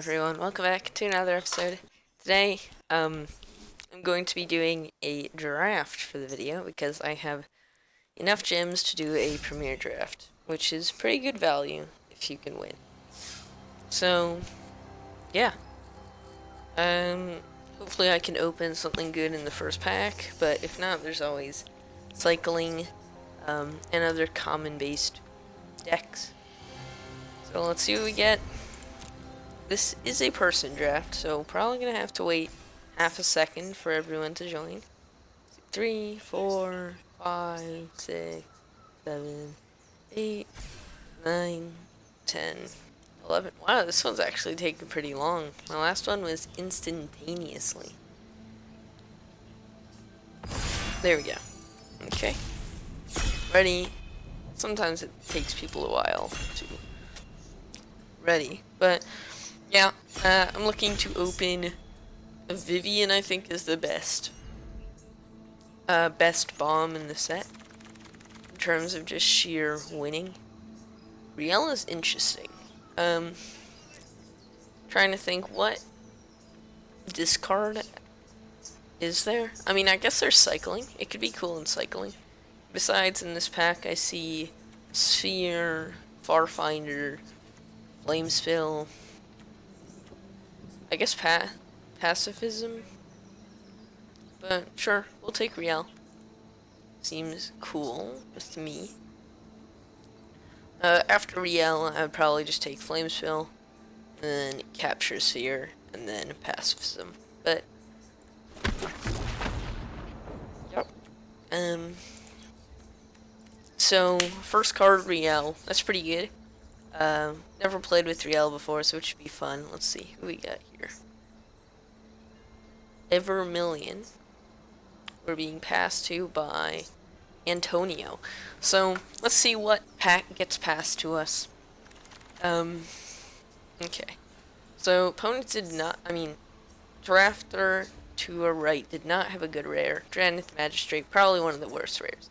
everyone, welcome back to another episode. Today, I'm going to be doing a draft for the video because I have enough gems to do a premier draft, which is pretty good value if you can win. So, yeah. Hopefully I can open something good in the first pack, but if not, there's always cycling, and other common-based decks. So let's see what we get. This is a person draft, so probably gonna have to wait half a second for everyone to join. 3, 4, 5, 6, 7, 8, 9, 10, 11. Wow, this one's actually taking pretty long. My last one was instantaneously. There we go. Okay. Ready. Sometimes it takes people a while to ready, but yeah, I'm looking to open Vivian. I think is the best bomb in the set in terms of just sheer winning. Rielle is interesting. Trying to think what discard is there. I mean, I guess there's cycling. It could be cool in cycling. Besides, in this pack, I see Sphere, Farfinder, Flamespill. I guess pacifism. But sure, we'll take Rielle. Seems cool with me. After Rielle, I would probably just take Flamespill, and then Capture Sphere, and then Pacifism. But yep. So first card Rielle. That's pretty good. Never played with Rielle before, so it should be fun. Let's see who we got here. Evermillion. We're being passed to by Antonio. So let's see what pack gets passed to us. Okay. So opponent did not. Drafter to a right did not have a good rare. Dranith Magistrate, probably one of the worst rares.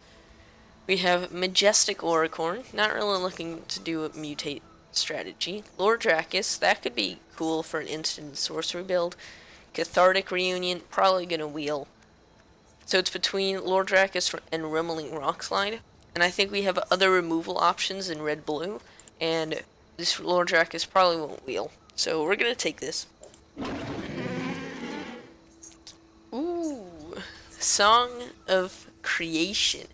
We have Majestic Oricorn, not really looking to do a mutate strategy. Lord Dracus, that could be cool for an instant sorcery build. Cathartic Reunion, probably gonna wheel. So it's between Lord Dracus and Remeling Rockslide, and I think we have other removal options in red-blue, and this Lord Dracus probably won't wheel. So we're gonna take this. Ooh, Song of Creation.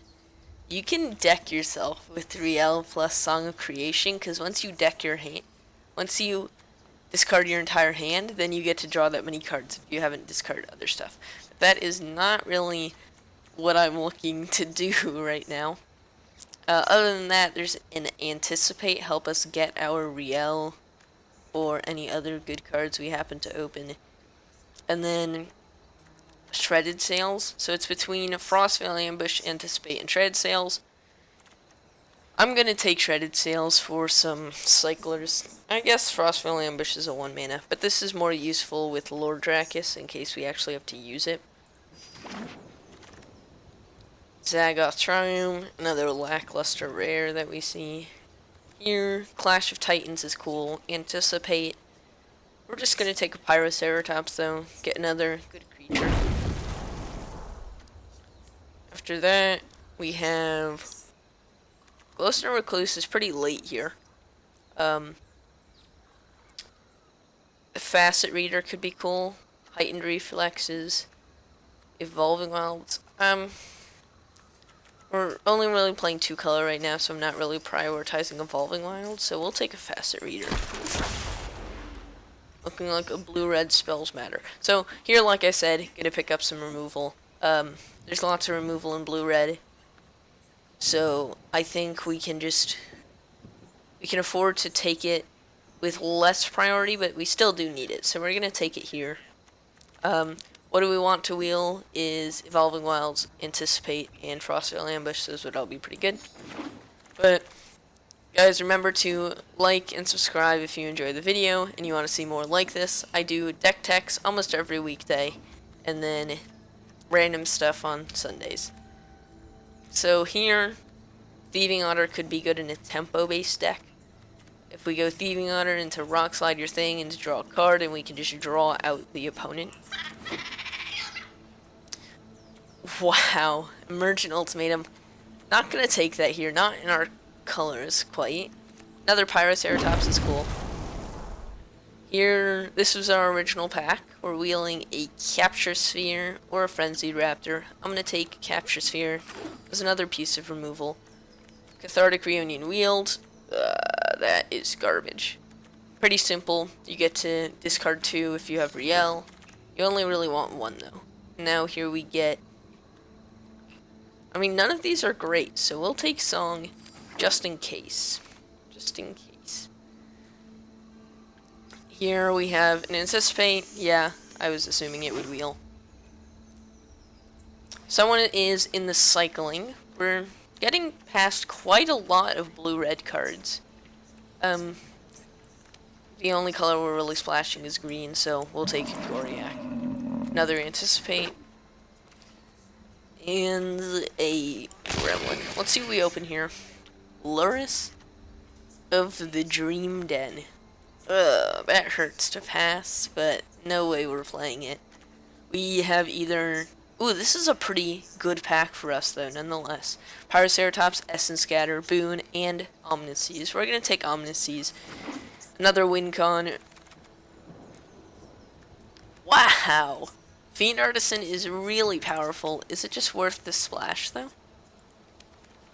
You can deck yourself with Rielle plus Song of Creation, because once you deck your hand, once you discard your entire hand, then you get to draw that many cards if you haven't discarded other stuff. But that is not really what I'm looking to do right now. Other than that, there's an Anticipate, help us get our Rielle or any other good cards we happen to open. And then Shredded Sails. So it's between Frostvale Ambush, Anticipate, and Shredded Sails. I'm gonna take Shredded Sails for some cyclers. I guess Frostvale Ambush is a 1 mana, but this is more useful with Lord Dracus in case we actually have to use it. Zagoth Triume, another lackluster rare that we see here. Clash of Titans is cool. Anticipate. We're just gonna take a Pyroceratops though, get another good creature. After that, we have Glowstone Recluse is pretty late here. The Facet Reader could be cool. Heightened Reflexes. Evolving Wilds. We're only really playing 2-color right now, so I'm not really prioritizing Evolving Wilds, so we'll take a Facet Reader. Looking like a blue-red spells matter. So here, like I said, gonna pick up some removal. There's lots of removal in blue-red. So I think we can afford to take it with less priority, but we still do need it. So we're gonna take it here. What do we want to wheel is Evolving Wilds, Anticipate, and Frostvale Ambush. Those would all be pretty good. But guys, remember to like and subscribe if you enjoy the video and you want to see more like this. I do deck techs almost every weekday, and then random stuff on Sundays. So here, Thieving Otter could be good in a tempo-based deck. If we go Thieving Otter into Rock Slide your thing and draw a card, and we can just draw out the opponent. Wow, Emergent Ultimatum. Not gonna take that here, not in our colors quite. Another Pyroceratops is cool. Here, this was our original pack. We're wheeling a Capture Sphere or a Frenzied Raptor. I'm gonna take Capture Sphere as another piece of removal. Cathartic Reunion wheeled. That is garbage. Pretty simple. You get to discard 2 if you have Rielle. You only really want 1 though. Now here we get... I mean, none of these are great, so we'll take Song just in case. Just in case. Here we have an Anticipate. Yeah, I was assuming it would wheel. Someone is in the cycling. We're getting past quite a lot of blue-red cards. The only color we're really splashing is green, so we'll take Ikoria. Another Anticipate. And a Gremlin. Let's see what we open here. Luris of the Dream Den. That hurts to pass, but no way we're playing it. We have either... Ooh, this is a pretty good pack for us, though, nonetheless. Pyroceratops, Essence Scatter, Boon, and Omniseas. We're going to take Omniseas. Another Wincon. Wow! Fiend Artisan is really powerful. Is it just worth the splash, though?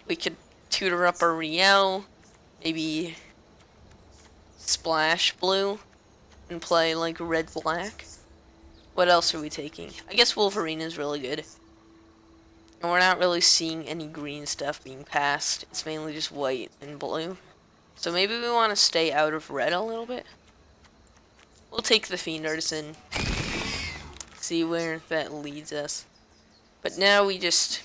We could tutor up our Rielle. Maybe splash blue and play like red-black. What else are we taking? I guess Wolverine is really good. And we're not really seeing any green stuff being passed. It's mainly just white and blue. So maybe we want to stay out of red a little bit. We'll take the Fiend Artisan. See where that leads us. But now we just...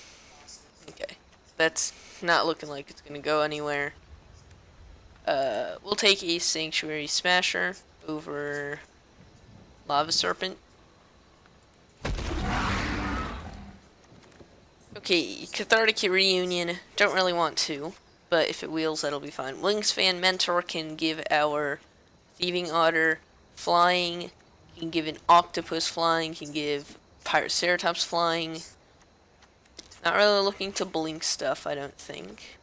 Okay. That's not looking like it's going to go anywhere. We'll take a Sanctuary Smasher over Lava Serpent. Okay, Cathartic Reunion. Don't really want to, but if it wheels, that'll be fine. Wingspan Mentor can give our Thieving Otter flying, can give an Octopus flying, can give Pyroceratops flying. Not really looking to blink stuff, I don't think.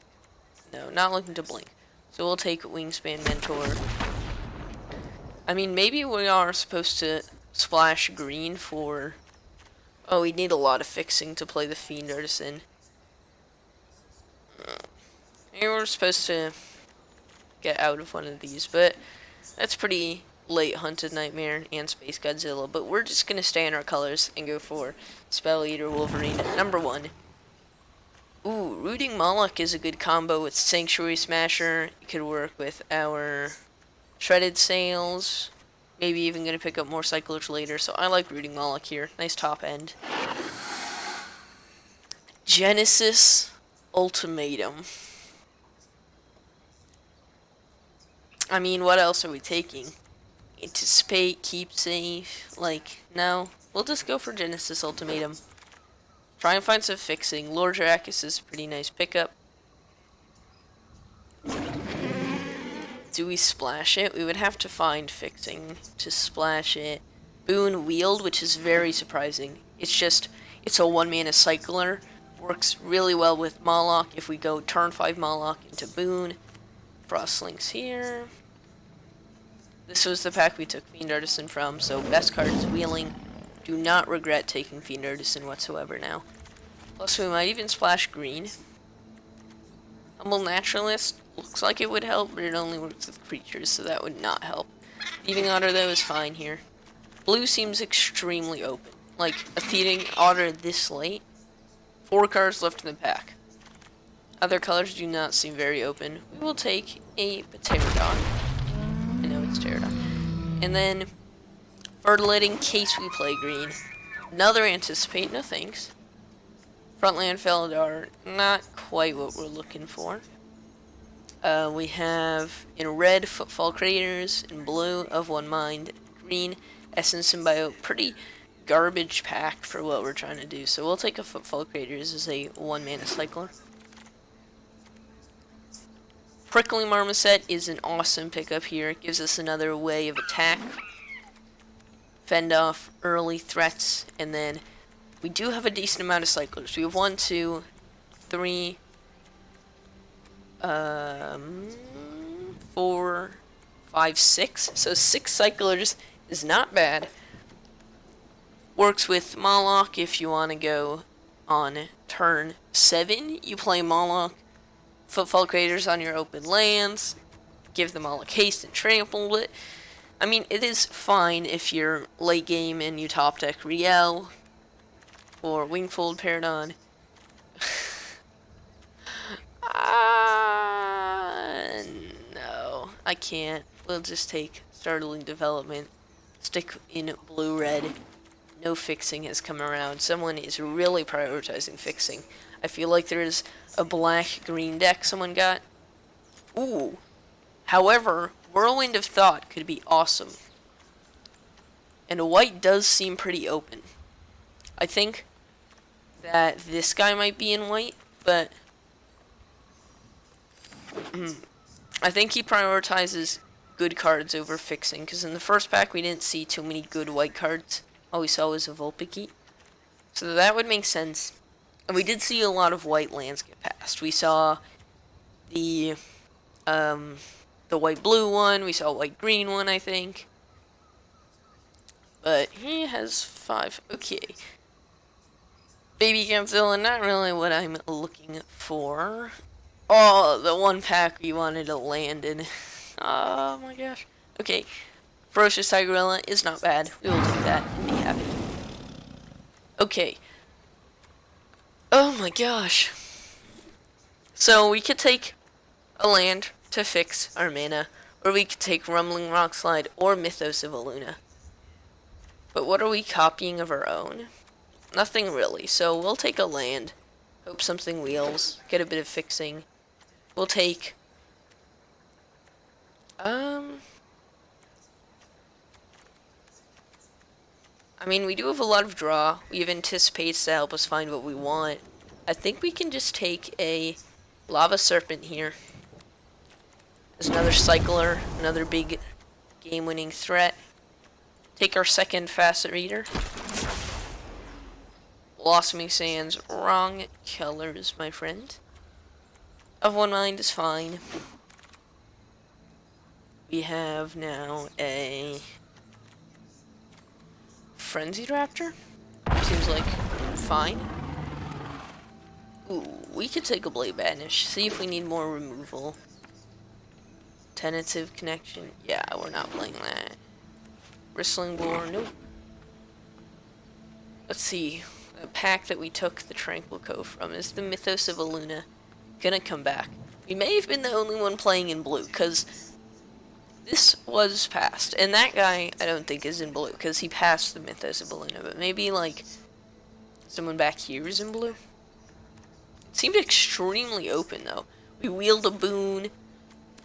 No, not looking to blink. So we'll take Wingspan Mentor. I mean, maybe we are supposed to splash green for... Oh, we need a lot of fixing to play the Fiend Artisan. Maybe we're supposed to get out of one of these, but that's pretty late Hunted Nightmare and Space Godzilla. But we're just going to stay in our colors and go for Spell Eater Wolverine number 1. Ooh, Rooting Moloch is a good combo with Sanctuary Smasher. It could work with our Shredded Sails. Maybe even going to pick up more Cyclers later, so I like Rooting Moloch here. Nice top end. Genesis Ultimatum. I mean, what else are we taking? Anticipate, Keep Safe, like, no. We'll just go for Genesis Ultimatum. Try and find some fixing. Lord Dracus is a pretty nice pickup. Do we splash it? We would have to find fixing to splash it. Boon Wield, which is very surprising. It's a 1-mana cycler. Works really well with Moloch. If we go turn 5 Moloch into Boon. Frostlinks here. This was the pack we took Fiend Artisan from, so best card is Wheeling. Do not regret taking Fiend Artisan whatsoever now. Plus we might even splash green. Humble Naturalist looks like it would help, but it only works with creatures, so that would not help. Thieving Otter, though, is fine here. Blue seems extremely open. Like, a Thieving Otter this late. 4 cards left in the pack. Other colors do not seem very open. We will take a Pterodon. I know it's Pterodon. And then, Fertilid in case we play green. Another Anticipate, no thanks. Frontland Felidar, not quite what we're looking for. We have in red Footfall Craters, in blue Of One Mind, green Essence Symbiote. Pretty garbage pack for what we're trying to do. So we'll take a Footfall Craters as a 1-mana cycler. Prickly Marmoset is an awesome pickup here. It gives us another way of attack. Fend off early threats, and then we do have a decent amount of cyclers. We have 1, 2, 3, 4, 5, 6. So 6 cyclers is not bad. Works with Moloch if you want to go on turn 7. You play Moloch, Footfall Creators on your open lands, give them all a haste and trample it. I mean, it is fine if you're late game and you top deck Rielle or Wingfold Paradon. No, I can't. We'll just take Startling Development, stick in blue-red. No fixing has come around. Someone is really prioritizing fixing. I feel like there is a black-green deck someone got. Ooh. However, Whirlwind of Thought could be awesome. And white does seem pretty open. I think that this guy might be in white, but I think he prioritizes good cards over fixing, because in the first pack we didn't see too many good white cards. All we saw was a Vulpix. So that would make sense. And we did see a lot of white lands get passed. We saw the white-blue one. We saw a white-green one, I think. But he has 5. Okay. Baby Godzilla, not really what I'm looking for. Oh, the one pack we wanted to land in. Oh my gosh. Okay. Ferocious Tigerilla is not bad. We will take that and be happy. Okay. Oh my gosh. So we could take a land to fix our mana, or we could take Rumbling Rockslide or Mythos of Illuna. But what are we copying of our own? Nothing really, so we'll take a land, hope something wheels, get a bit of fixing. We'll take I mean, we do have a lot of draw. We have Anticipates to help us find what we want. I think we can just take a Lava Serpent here. There's another Cycler, another big game-winning threat. Take our second Facet Reader. Blossoming Sands, wrong colors, my friend. Of One Mind is fine. We have now a Frenzied Raptor. Seems like fine. Ooh, we could take a Blade Banish. See if we need more removal. Tentative Connection. Yeah, we're not playing that. Bristling Boar. Nope. Let's see. The pack that we took the Tranquil Cove from is the Mythos of Illuna. Gonna come back. We may have been the only one playing in blue, because this was passed. And that guy, I don't think, is in blue, because he passed the Mythos of Illuna. But maybe, like, someone back here is in blue. It seemed extremely open, though. We wheeled a boon.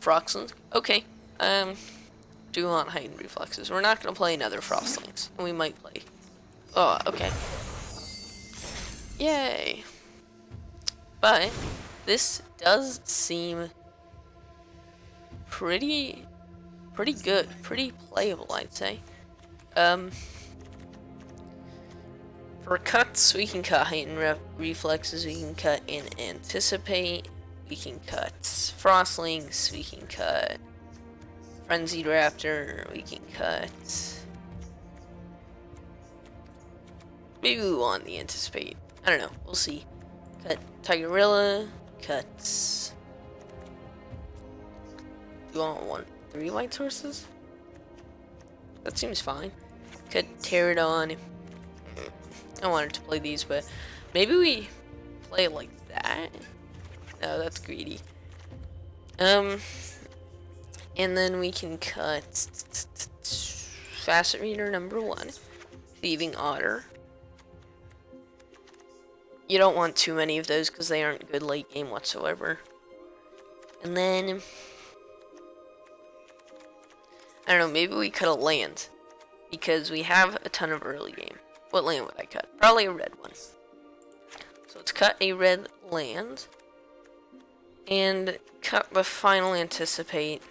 Froxlands. Okay. Do want heightened reflexes. We're not gonna play another Frostlings. And we might play. Oh, okay. Yay. But this does seem pretty good, pretty playable, I'd say. For cuts, we can cut heightened reflexes, we can cut in Anticipate, we can cut Frostlings, we can cut Frenzied Raptor, we can cut. Maybe we want the Anticipate. I don't know, we'll see. Cut Tigerilla, cuts. Do you want 3 white sources? That seems fine. Cut Pterodon. I wanted to play these, but maybe we play it like that. No, that's greedy. And then we can cut Facet Reader number 1, Thieving Otter. You don't want too many of those because they aren't good late game whatsoever. And then I don't know, maybe we cut a land because we have a ton of early game. What land would I cut? Probably a red one. So let's cut a red land. And cut the final anticipate.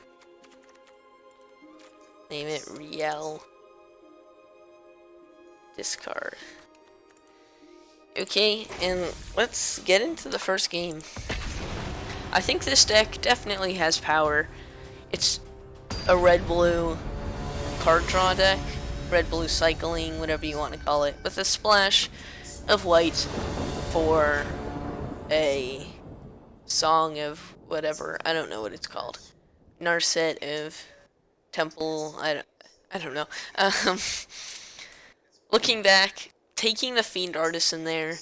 Name it Rielle. Discard. Okay, and let's get into the first game. I think this deck definitely has power. It's a red-blue card draw deck. Red-blue cycling, whatever you want to call it. With a splash of white for a song of whatever. I don't know what it's called. Narset of Temple. I don't know. Looking back, taking the Fiend Artist in there,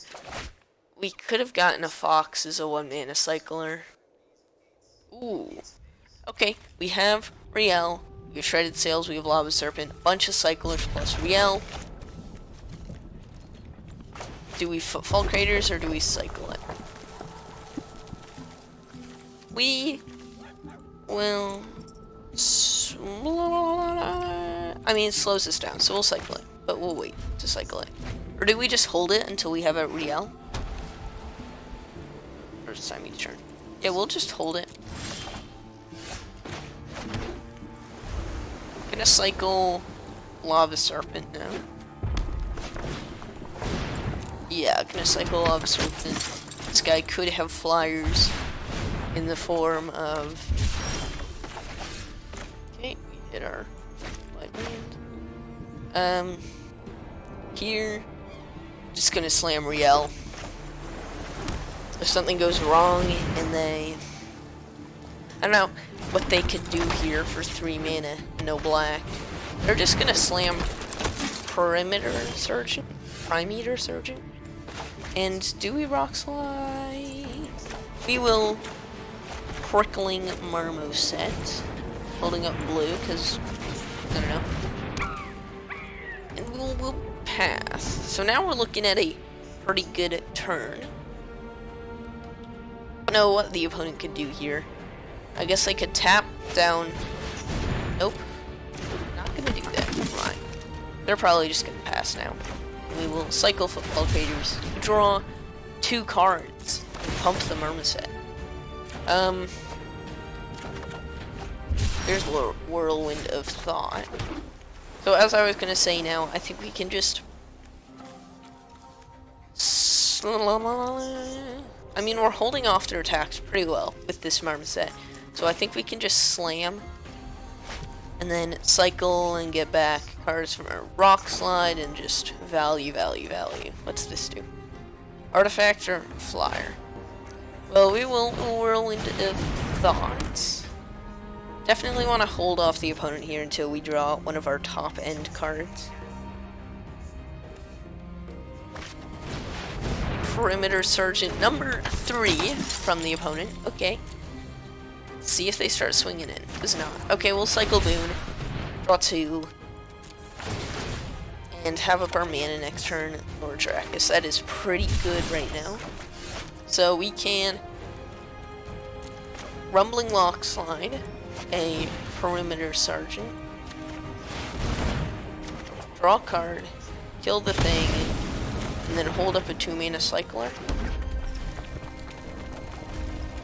we could have gotten a Fox as a 1-mana cycler. Ooh. Okay, we have Rielle, we have Shredded Sails, we have Lava Serpent, a bunch of cyclers plus Rielle. Do we Footfall Craters or do we cycle it? We will... I mean, it slows us down, so we'll cycle it. But we'll wait to cycle it. Or do we just hold it until we have a Rielle? Or it's time to turn. Yeah, we'll just hold it. Gonna cycle Lava Serpent now. Yeah, gonna cycle Lava Serpent. This guy could have flyers in the form of... Okay, we hit our light land. Here, just gonna slam Rielle. If something goes wrong and they... I don't know what they could do here for 3 mana, no black. They're just gonna slam Perimeter Surgeon? Primeter Surgeon? And do we Rock Slide? We will Prickling Marmoset. Holding up blue, because, I don't know. And we'll pass. So now we're looking at a pretty good turn. I don't know what the opponent could do here. I guess they could tap down. Nope. Not gonna do that. Fine. They're probably just gonna pass now. We will cycle Football Craters. Draw 2 cards. And pump the Marmoset. There's Whirlwind of Thought. So as I was gonna say now, I think we can just... I mean, we're holding off their attacks pretty well with this Marmoset. So I think we can just slam. And then cycle and get back cards from our Rock Slide and just value. What's this do? Artifact or Flyer? Well, we will Whirlwind of Thoughts. Definitely want to hold off the opponent here until we draw one of our top end cards. Perimeter Sergeant number 3 from the opponent. Okay. Let's see if they start swinging in. Does not. Okay, we'll cycle Boon. Draw 2. And have up our mana next turn. Lord Dracus. That is pretty good right now. So we can Rumbling Lock Slide. A Perimeter Sergeant. Draw a card. Kill the thing. And then hold up a 2-mana cycler.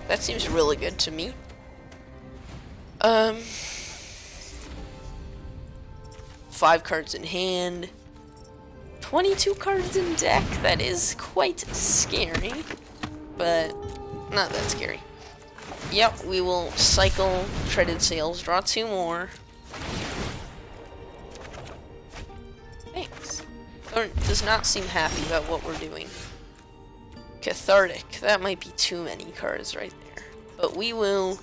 That seems really good to me. 5 cards in hand. 22 cards in deck. That is quite scary. But not that scary. Yep, we will cycle Shredded Sails. Draw 2 more. Thanks. Does not seem happy about what we're doing. Cathartic. That might be too many cards right there. But we will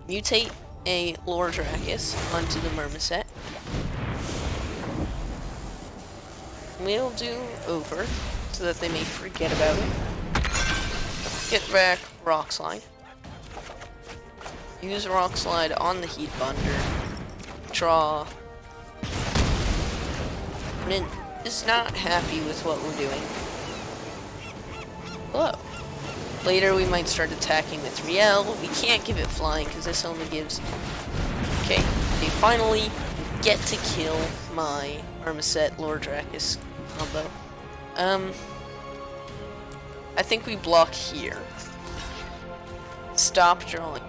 mutate a Lord Dracus onto the Marmoset. We'll do over so that they may forget about it. Get back Rock Slide. Use Rock Slide on the Heat Bonder. Draw. Opponent is not happy with what we're doing. Hello. Later we might start attacking with Rielle. We can't give it flying because this only gives... Okay, they finally get to kill my Marmoset Lord Dracus combo. I think we block here. stop drawing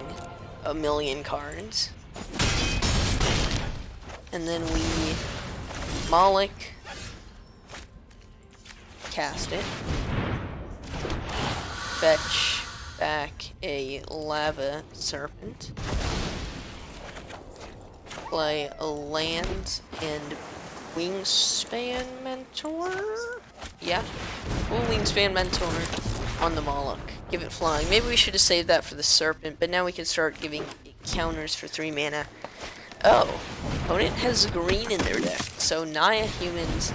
a million cards. And then we Moloch, cast it, fetch back a lava serpent, play a land and wingspan mentor. Yeah, we'll wingspan mentor on the Moloch. Give it flying. Maybe we should have saved that for the serpent, but now we can start giving counters for 3 mana. Oh, opponent has green in their deck, so Naya humans.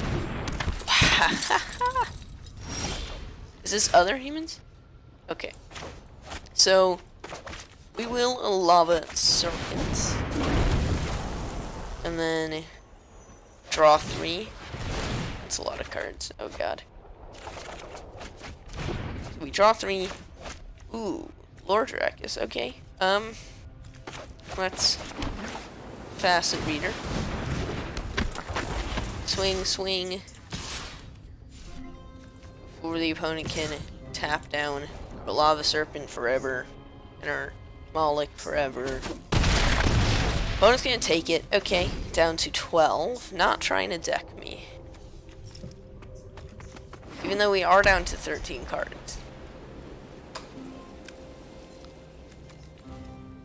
Is this other humans? Okay. So, we will lava serpents. And then draw 3. That's a lot of cards. Oh god. We draw 3. Ooh, Lord Dracus, okay. Let's Facet Reader. Swing, swing. Before the opponent can tap down our Lava Serpent forever. And our Moloch forever. Opponent's gonna take it. Okay, down to 12. Not trying to deck me. Even though we are down to 13 cards.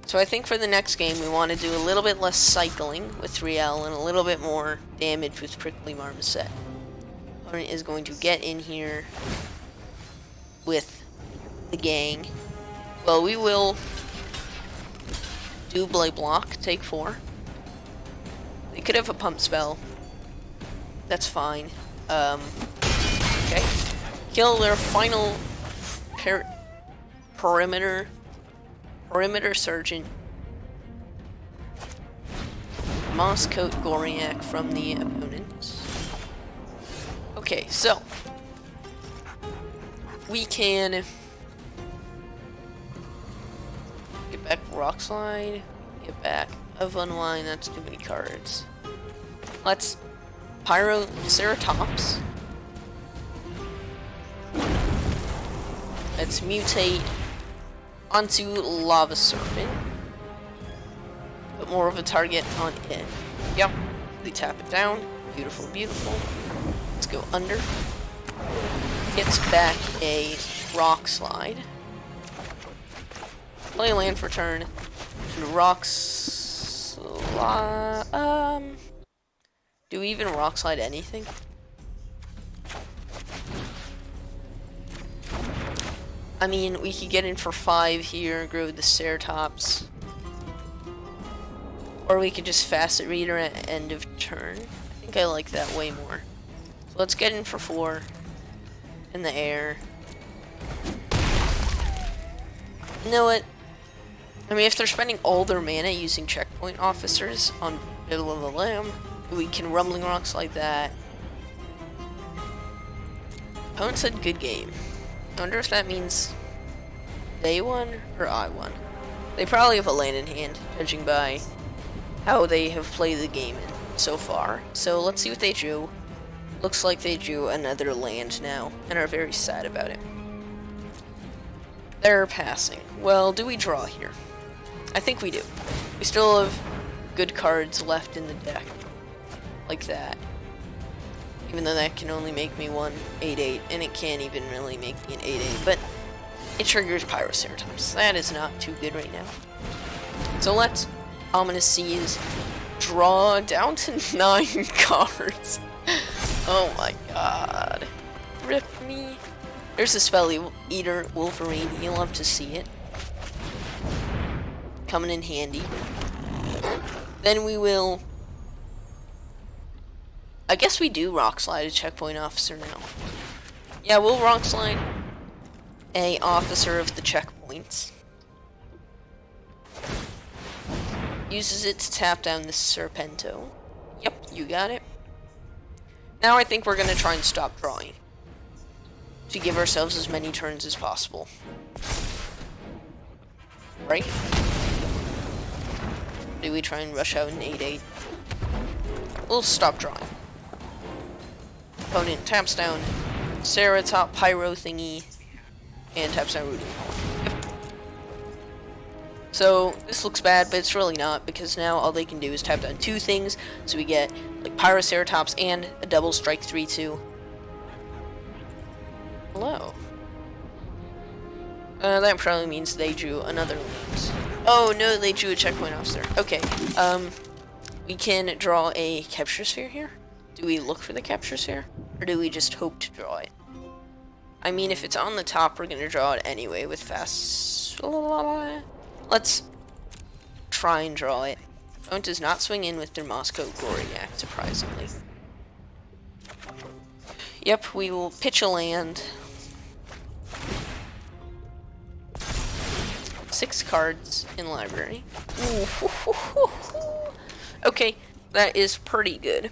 So I think for the next game we want to do a little bit less cycling with Rielle and a little bit more damage with Prickly Marmoset. Opponent is going to get in here with the gang. Well, we will do Blade Block, take 4. They could have a pump spell. That's fine. Okay. Kill their final perimeter Sergeant. Mosscoat Goriac from the opponent. Okay, so we can get back Rock Slide, get back of Unwind, that's too many cards. Let's Pyro Ceratops. Let's mutate onto Lava Serpent. Put more of a target on it. Yep. We tap it down. Beautiful, beautiful. Let's go under. Gets back a Rock Slide. Play land for turn. And Rock Slide. Do we even Rock Slide anything? I mean, we could get in for 5 here, grow the Ceratops. Or we could just Facet Reader at end of turn. I think I like that way more. So let's get in for 4 in the air. You know what? I mean, if they're spending all their mana using checkpoint officers on Middle of the Lamb, we can Rumbling Rocks like that. Opponent said good game. I wonder if that means they won or I won. They probably have a land in hand, judging by how they have played the game so far. So let's see what they drew. Looks like they drew another land now, and are very sad about it. They're passing. Well, do we draw here? I think we do. We still have good cards left in the deck. Like that. Even though that can only make me one 8/8, and it can't even really make me an 8/8, but it triggers Pyroceratops. That is not too good right now. So let's Ominous Seas draw down to 9 cards. Oh my god. Rip me. There's a Spell Eater Wolverine. You'll love to see it. Coming in handy. Then we will... I guess we do Rock Slide a checkpoint officer now. Yeah, we'll Rock Slide a officer of the checkpoints. Uses it to tap down the Serpento. Yep, you got it. Now I think we're going to try and stop drawing. To give ourselves as many turns as possible. Right? Do we try and rush out an 8/8? We'll stop drawing. Opponent taps down Ceratop Pyro thingy and taps down Rooting. Yep. So this looks bad, but it's really not, because now all they can do is tap down 2 things, so we get like Pyroceratops and a double strike 3/2. Hello. That probably means they drew another lens. Oh no, they drew a checkpoint officer. Okay, we can draw a capture sphere here. Do we look for the capture sphere, or do we just hope to draw it? I mean, if it's on the top, we're gonna draw it anyway with fast. Let's try and draw it. Opponent does not swing in with their Moscow Goriak, surprisingly. Yep, we will pitch a land. 6 cards in library. Ooh. Okay, that is pretty good.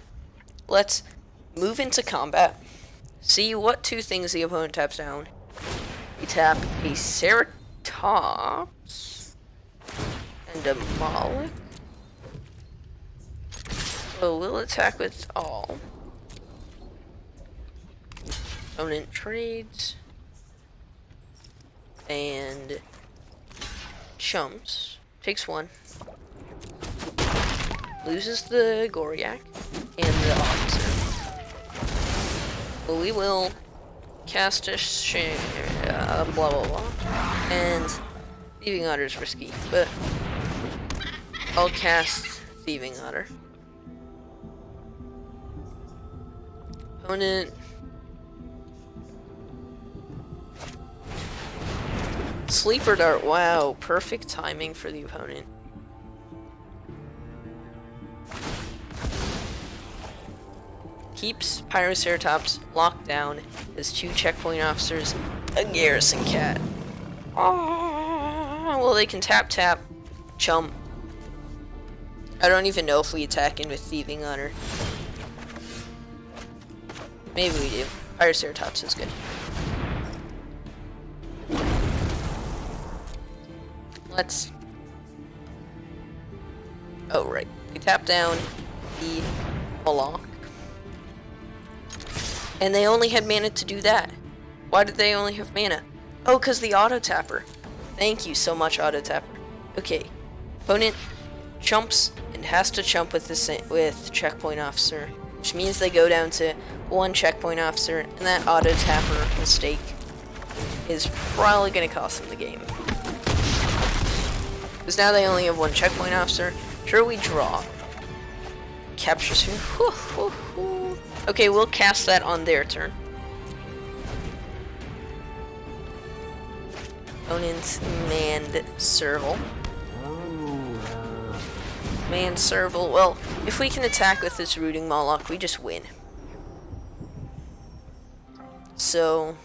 Let's move into combat. See what 2 things the opponent taps down. We tap a Ceratops and a Moloch. So we'll attack with all. Opponent trades and chumps. Takes 1. Loses the Goriak and the officer. Well, we will cast a blah blah blah. And Thieving Otter is risky, but I'll cast Thieving Otter. Opponent. Sleeper Dart, wow, perfect timing for the opponent. Keeps Pyroceratops locked down, has 2 checkpoint officers, a garrison cat. Oh, well, they can tap, chump. I don't even know if we attack in with Thieving Otter. Maybe we do. Pyroceratops is good. Let's... Oh, right. We tap down the Moloch. And they only had mana to do that. Why did they only have mana? Oh, because the auto tapper. Thank you so much, auto tapper. Okay. Opponent chumps and has to chump with checkpoint officer, which means they go down to 1 checkpoint officer, and that auto tapper mistake is probably going to cost them the game. Because now they only have 1 checkpoint officer. Sure, we draw. Capture sphere. Okay, we'll cast that on their turn. Opponent's manned serval. Manned serval. Well, if we can attack with this rooting Moloch, we just win. So,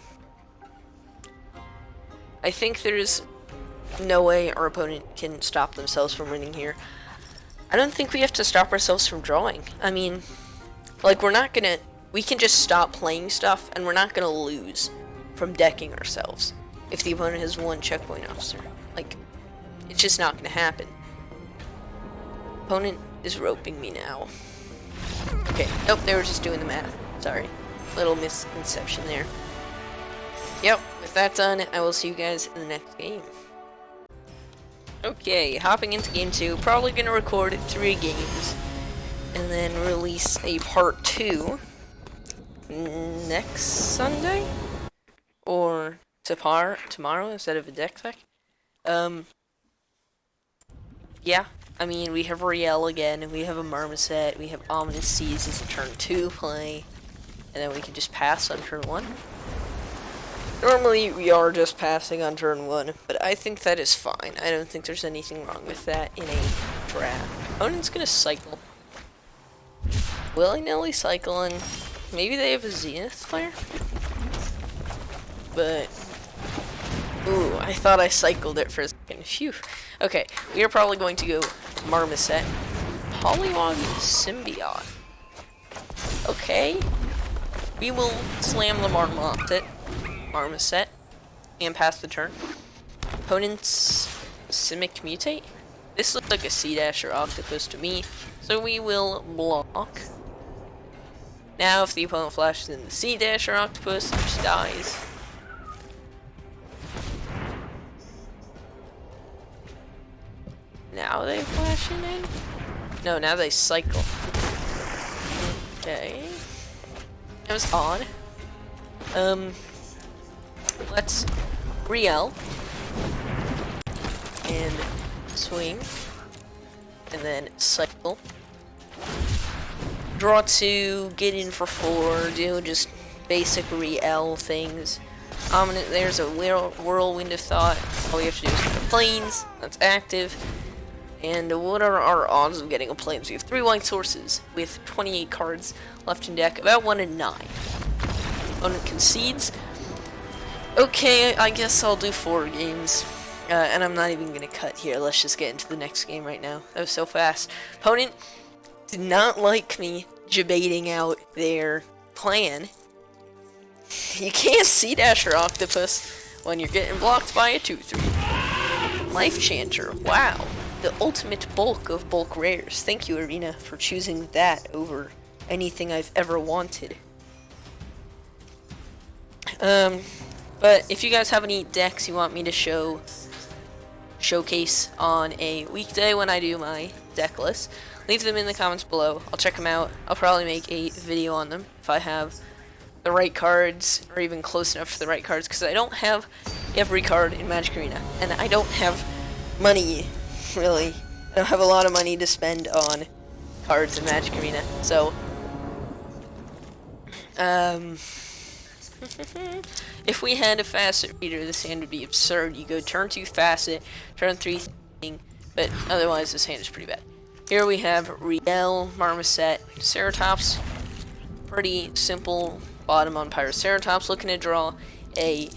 I think there's no way our opponent can stop themselves from winning here. I don't think we have to stop ourselves from drawing. I mean, like, we can just stop playing stuff, and we're not gonna lose from decking ourselves if the opponent has 1 checkpoint officer. Like, it's just not gonna happen. Opponent is roping me now. Okay, nope, they were just doing the math. Sorry. Little misconception there. Yep, with that done, I will see you guys in the next game. Okay, hopping into game 2, probably gonna record 3 games, and then release a part 2 next Sunday? Or tomorrow instead of a deck tech? Yeah, I mean, we have Rielle again, we have a Marmoset, we have Ominous Seas as a turn 2 play, and then we can just pass on turn 1. Normally, we are just passing on turn 1, but I think that is fine. I don't think there's anything wrong with that in a draft. Opponent's gonna cycle. Willy-nilly cycle, and maybe they have a Zenith Flare? But, ooh, I thought I cycled it for a second. Phew. Okay, we are probably going to go Marmoset. Polywog Symbiote. Okay. We will slam the Marmoset and pass the turn. Opponent's Simic Mutate. This looks like a Sea Dash or Octopus to me, so we will block. Now, if the opponent flashes in the Sea Dash or Octopus, it just dies. now they flashing in? No, now they cycle. Okay. That was odd. Let's Rielle and swing, and then cycle. Draw 2, get in for 4, do just basic Rielle things. There's a whirlwind of thought. All we have to do is get the planes. That's active. And what are our odds of getting a planes? We have 3 white sources with 28 cards left in deck, about 1 in 9. Opponent concedes. Okay, I guess I'll do 4 games. And I'm not even gonna cut here. Let's just get into the next game right now. That was so fast. Opponent did not like me debating out their plan. You can't see dash or octopus when you're getting blocked by a 2/3. Life Changer. Wow. The ultimate bulk of bulk rares. Thank you, Arena, for choosing that over anything I've ever wanted. But if you guys have any decks you want me to showcase on a weekday when I do my deck list, leave them in the comments below. I'll check them out. I'll probably make a video on them if I have the right cards, or even close enough to the right cards, because I don't have every card in Magic Arena, and I don't have money, really. I don't have a lot of money to spend on cards in Magic Arena, so if we had a Facet Reader, this hand would be absurd. You go turn 2 Facet, turn 3 thing, but otherwise this hand is pretty bad. Here we have Rielle, Marmoset, Ceratops. Pretty simple bottom on Pyroceratops, looking to draw a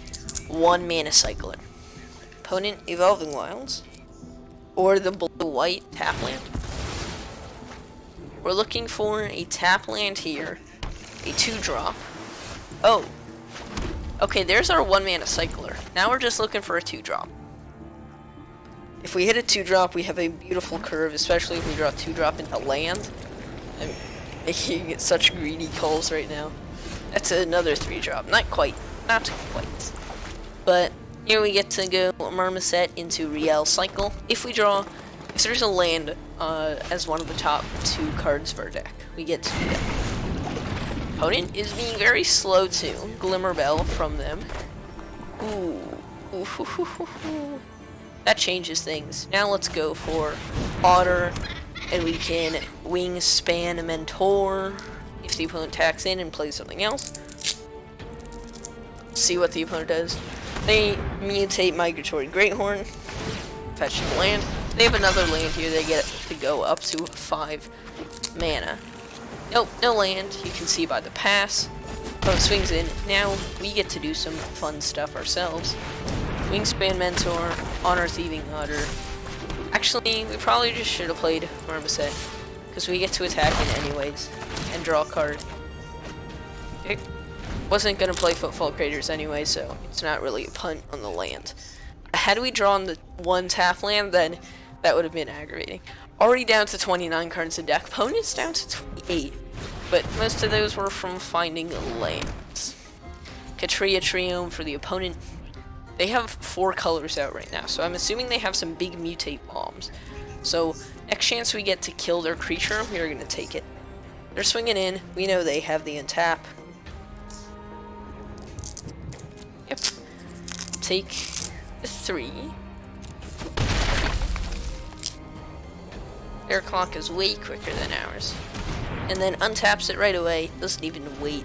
1 mana cycler. Opponent Evolving Wilds, or the blue-white tap land. We're looking for a tap land here, a 2-drop. Oh, okay, there's our 1 mana cycler. Now we're just looking for a 2-drop. If we hit a 2-drop, we have a beautiful curve, especially if we draw 2-drop into land. I'm making such greedy calls right now. That's another 3-drop. Not quite. But here we get to go Marmoset into Rielle cycle. If there's a land as one of the top 2 cards of our deck, we get to do that. Opponent is being very slow too. Glimmerbell from them. Ooh. That changes things. Now let's go for Otter, and we can Wingspan Mentor if the opponent attacks in and plays something else. See what the opponent does. They mutate Migratory Greathorn, fetch the land. They have another land here. They get to go up to 5 mana. Nope, no land. You can see by the pass. Opponent swings in. Now we get to do some fun stuff ourselves. Wingspan Mentor, Honor Thieving Otter. Actually, we probably just should have played Marmoset, because we get to attack in anyways and draw a card. Okay. Wasn't gonna play Footfall Craters anyway, so it's not really a punt on the land. Had we drawn the 1 tap land, then that would have been aggravating. Already down to 29 cards in deck. Opponent's down to 28, but most of those were from finding lands. Ikoria Triome for the opponent. They have 4 colors out right now, so I'm assuming they have some big mutate bombs. So next chance we get to kill their creature, we are going to take it. They're swinging in. We know they have the untap. Yep. Take the 3. Their clock is way quicker than ours. And then untaps it right away. Doesn't even wait.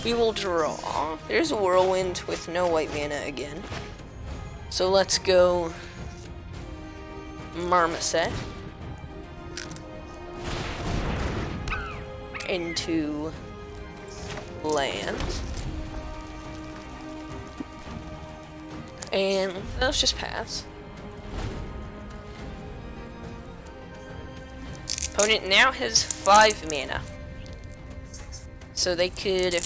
We will draw. There's a Whirlwind with no white mana again. So let's go Marmoset into land. And let's just pass. Opponent now has 5 mana. So they could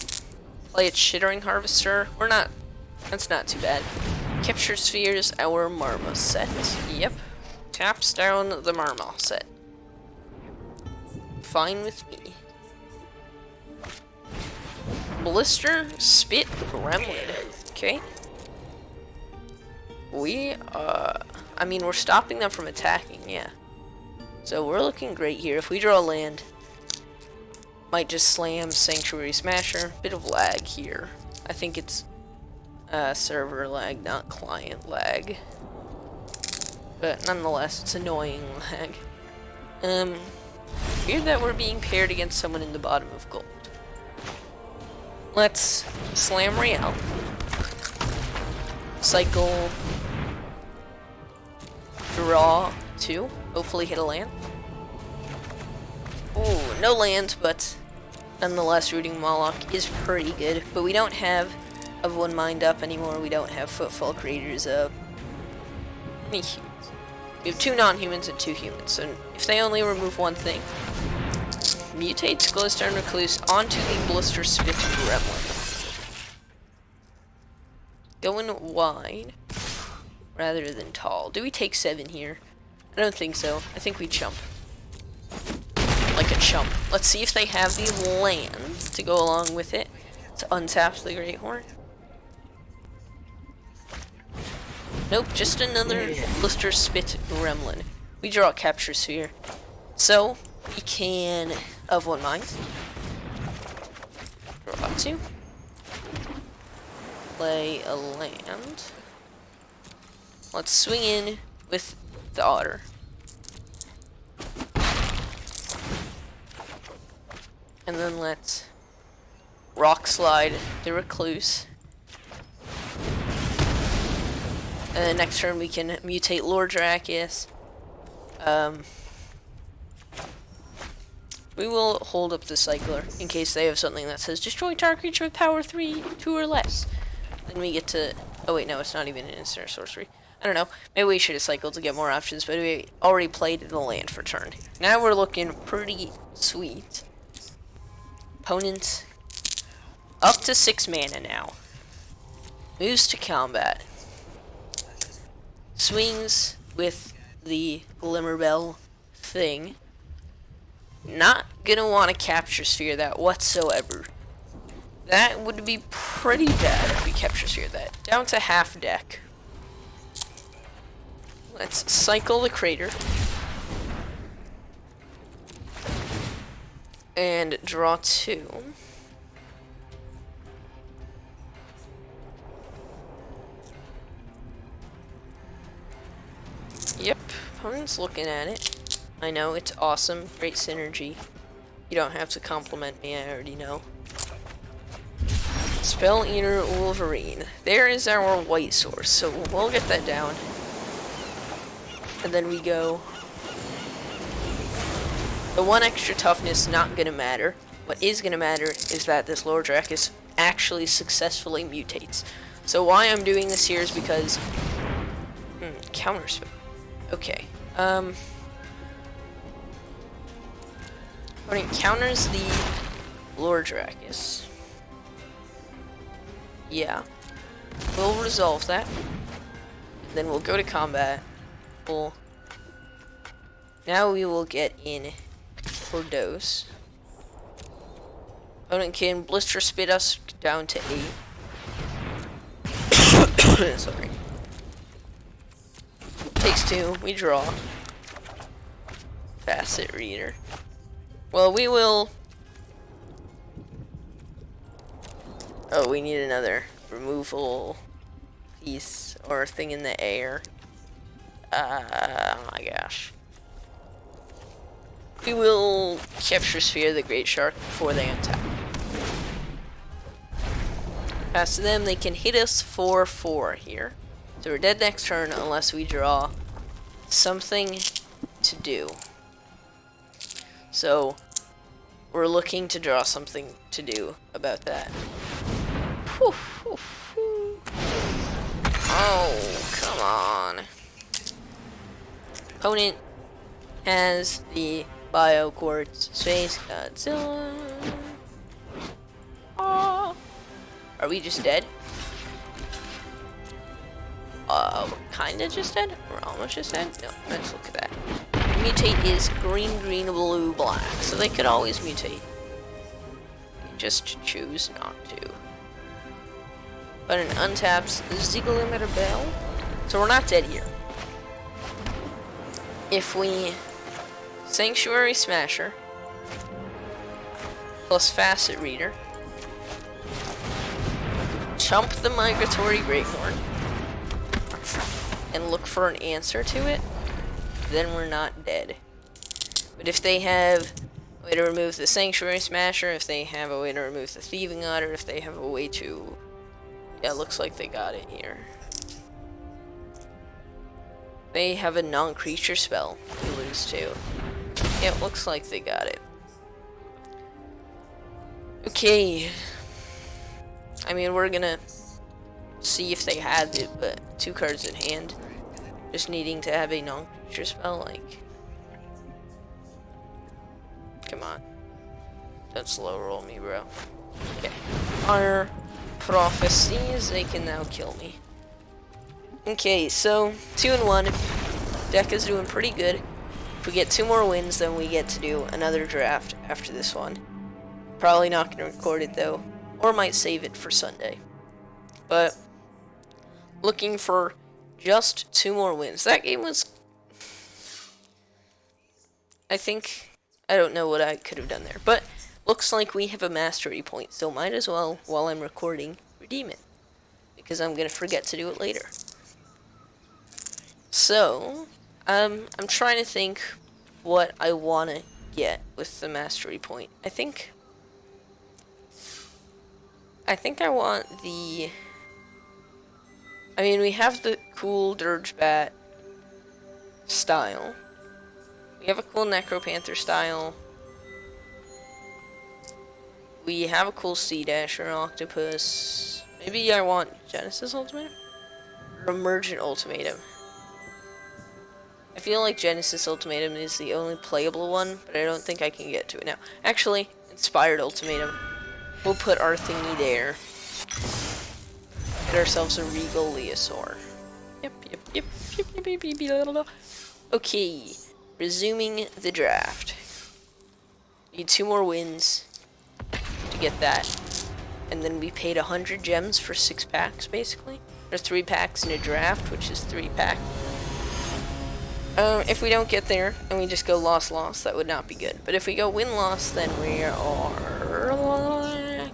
play a Chittering Harvester. That's not too bad. Capture Spheres, our Marmoset. Yep. Taps down the Marmoset. Fine with me. Blister, Spit, Gremlin. Okay. I mean, we're stopping them from attacking, yeah. So we're looking great here. If we draw land, might just slam Sanctuary Smasher. Bit of lag here. I think it's server lag, not client lag. But nonetheless, it's annoying lag. Weird that we're being paired against someone in the bottom of gold. Let's slam Rielle. Cycle. Draw 2. Hopefully hit a land. Ooh, no lands, but nonetheless, rooting Moloch is pretty good. But we don't have of one mind up anymore. We don't have footfall creators up. Any humans? We have 2 non-humans and 2 humans. So if they only remove one thing, mutates Glowstone Recluse onto the Blister Spit Gremlin. Going wide rather than tall. Do we take 7 here? I don't think so. I think we chump. Like a chump. Let's see if they have the land to go along with it to untap the Great Horn. Nope, just another Blister Spit Gremlin. We draw a Capture Sphere. So, we can of one mind. Draw 2. Play a land. Let's swing in with the Otter. And then let's Rock Slide the Recluse. And then next turn we can mutate Lord Drakus. We will hold up the Cycler in case they have something that says destroy target creature with power 3, 2 or less. Then we get to... Oh wait, no, it's not even an instant sorcery. I don't know. Maybe we should have cycled to get more options, but we already played the land for turn. Now we're looking pretty sweet. Opponent up to 6 mana now. Moves to combat. Swings with the Glimmerbell thing. Not gonna want to Capture Sphere that whatsoever. That would be pretty bad if we Capture Sphere that. Down to half deck. Let's cycle the Crater. And draw 2. Yep, opponent's looking at it. I know, it's awesome, great synergy. You don't have to compliment me, I already know. Spell Eater Wolverine. There is our white source, so we'll get that down. And then we go... The 1 extra toughness not gonna matter. What is gonna matter is that this Lord Drakus actually successfully mutates. So why I'm doing this here is because... counterspell. Okay. When it counters the Lord Drakus. Yeah. We'll resolve that. Then we'll go to combat. Now we will get in for dose. Opponent can Blister Spit us down to 8. Sorry. Takes 2. We draw. Facet Reader. Well, we will... Oh, we need another removal piece or thing in the air. Oh my gosh. We will Capture Sphere the Great Shark before they untap. Pass to them, they can hit us for 4 here. So we're dead next turn unless we draw something to do. So we're looking to draw something to do about that. Whew, whew, whew. Oh, come on. Opponent has the Bio Quartz Space Godzilla. Oh. Are we just dead? We're kinda just dead? We're almost just dead? No, let's look at that. Mutate is green, green, blue, black. So they could always mutate. Just choose not to. But it untaps the Ziegler Bell. So we're not dead here. if we Sanctuary Smasher plus Facet Reader, chump the Migratory Greathorn, and look for an answer to it, then we're not dead. But if they have a way to remove the Sanctuary Smasher, if they have a way to remove the Thieving Otter, if they have a way to... Yeah, it looks like they got it here. They have a non-creature spell we lose to. Yeah, it looks like they got it. Okay. I mean, we're gonna see if they had it, but 2 cards in hand. Just needing to have a non-creature spell, like... Come on. Don't slow roll me, bro. Okay. Our prophecies, they can now kill me. Okay, so 2-1. Deck is doing pretty good. If we get 2 more wins, then we get to do another draft after this one. Probably not going to record it though, or might save it for Sunday. But looking for just 2 more wins. That game was, I don't know what I could have done there, but looks like we have a mastery point, so might as well, while I'm recording, redeem it, because I'm going to forget to do it later. So, I'm trying to think what I want to get with the mastery point. I think I want the... I mean, we have the cool Dirge Bat style. We have a cool Necropanther style. We have a cool Sea Dasher Octopus. Maybe I want Genesis Ultimatum? Or Emergent Ultimatum. I feel like Genesis Ultimatum is the only playable one, but I don't think I can get to it now. Actually, Inspired Ultimatum. We'll put our thingy there. Get ourselves a Regal Leosaur. Yep. Okay, resuming the draft. Need 2 more wins to get that. And then we paid 100 gems for 6 packs, basically. There's 3 packs in a draft, which is 3 packs. If we don't get there, and we just go loss-loss, that would not be good. But if we go win-loss, then we are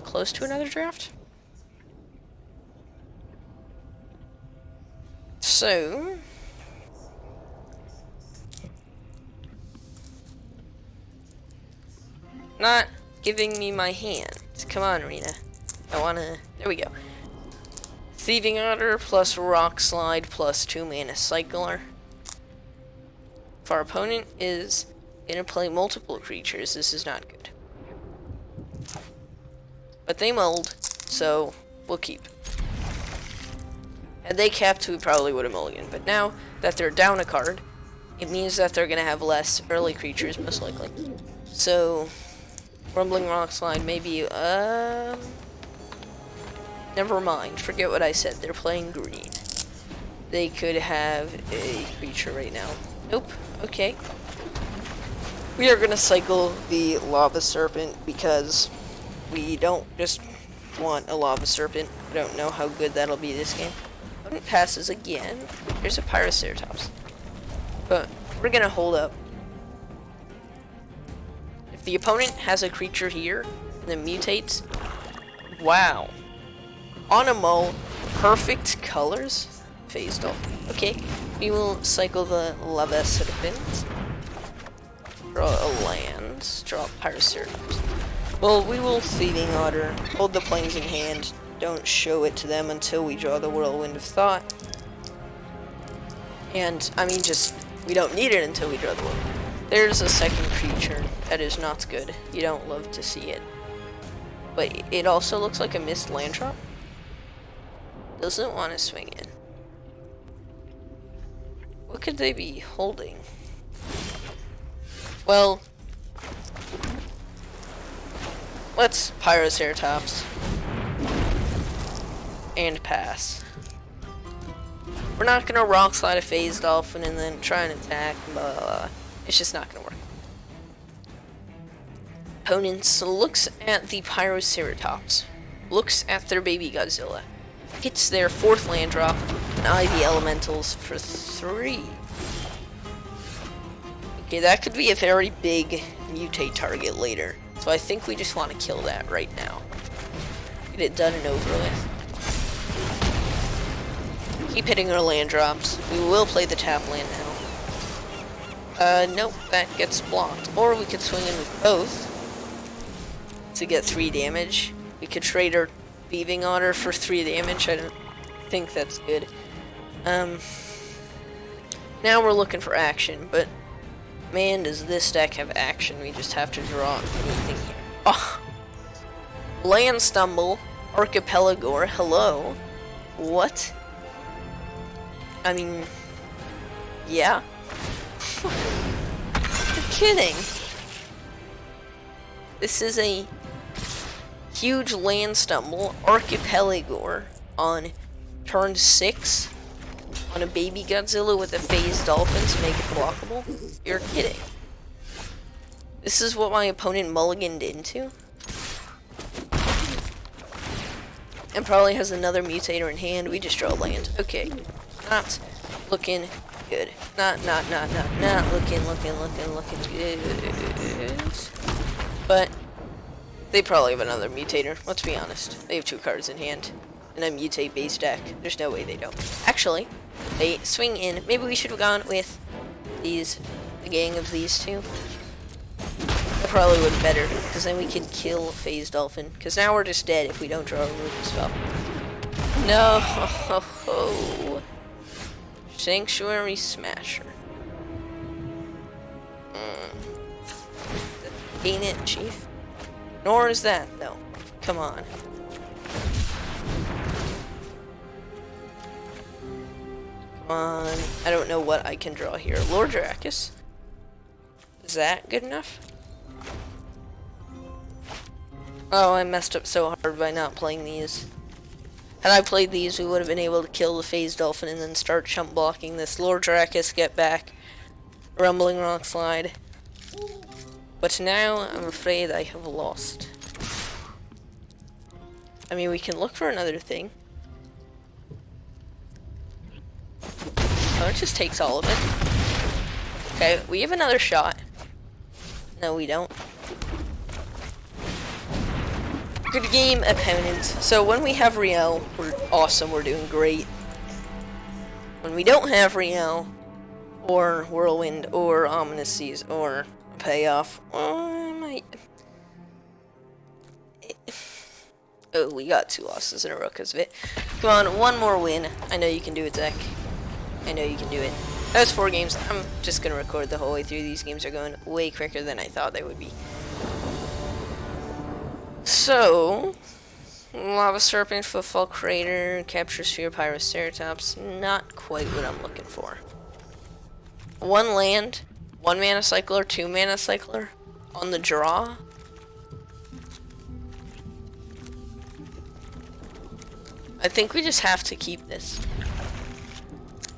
close to another draft. So... not giving me my hand. Come on, Rena. I wanna... There we go. Thieving Otter plus Rock Slide plus 2 mana Cycler. If our opponent is gonna play multiple creatures, this is not good. But they mulled, so we'll keep. Had they kept, we probably would have mulliganed. But now that they're down a card, it means that they're gonna have less early creatures, most likely. So, Rumbling Rock Slide, maybe, never mind, forget what I said, they're playing green. They could have a creature right now. Nope, okay. We are gonna cycle the Lava Serpent because we don't just want a Lava Serpent. I don't know how good that'll be this game. When it passes again, there's a Pyroceratops. But we're gonna hold up. If the opponent has a creature here and then mutates, wow. On a mull, perfect colors. Phased off. Okay, we will cycle the Lava Serpent. Draw a land. Draw a Pyroceratops. Well, we will Thieving Otter. Hold the planes in hand. Don't show it to them until we draw the Whirlwind of Thought. And, I mean, just, we don't need it until we draw the Whirlwind. There's a second creature. That is not good. You don't love to see it. But it also looks like a missed land drop. Doesn't want to swing in. What could they be holding? Well, let's Pyroceratops and pass. We're not gonna Rock Slide a Phase Dolphin and then try and attack, blah, blah, blah. It's just not gonna work. Opponents looks at the Pyroceratops, looks at their baby Godzilla, hits their 4th land drop, and Ivy Elementals for 3. Okay, that could be a very big mutate target later. So I think we just want to kill that right now. Get it done and over with. Keep hitting our land drops. We will play the tap land now. Nope, that gets blocked. Or we could swing in with both to get 3 damage. We could trade our Thieving Otter for 3 damage. I don't think that's good. Now we're looking for action, but man, does this deck have action. We just have to draw anything here. Oh! Land Stumble, Archipelago, hello. What? I mean, yeah. You're kidding. This is a huge Land Stumble, Archipelago on turn 6 on a baby Godzilla with a phased dolphin to make it blockable. You're kidding. This is what my opponent mulliganed into. And probably has another mutator in hand. We just draw land. Okay. Not looking good. Not looking good. But they probably have another mutator. Let's be honest. They have 2 cards in hand. And a mutate base deck. There's no way they don't. Actually, they swing in. Maybe we should have gone with these, the gang of these 2. That probably would be better, because then we could kill Phase Dolphin. Because now we're just dead if we don't draw a removal spell. No. Sanctuary Smasher. Ain't it, Chief? Nor is that, though. Come on. I don't know what I can draw here. Lord Dracus. Is that good enough? Oh, I messed up so hard by not playing these. Had I played these, we would have been able to kill the Phase Dolphin and then start chump blocking this. Lord Dracus, get back. Rumbling Rock Slide. But now, I'm afraid I have lost. I mean, we can look for another thing. Oh, it just takes all of it. Okay, we have another shot. No, we don't. Good game, opponent. So when we have Rielle, we're awesome, we're doing great. When we don't have Rielle, or Whirlwind, or Ominous Seas, or Payoff, I might... Oh, we got 2 losses in a row because of it. Come on, one more win. I know you can do it, Zach. I know you can do it. That was 4 games. I'm just going to record the whole way through. These games are going way quicker than I thought they would be. So, Lava Serpent, Footfall Crater, Capture Sphere, Pyroceratops. Not quite what I'm looking for. 1 land, 1 mana cycler, 2 mana cycler on the draw. I think we just have to keep this.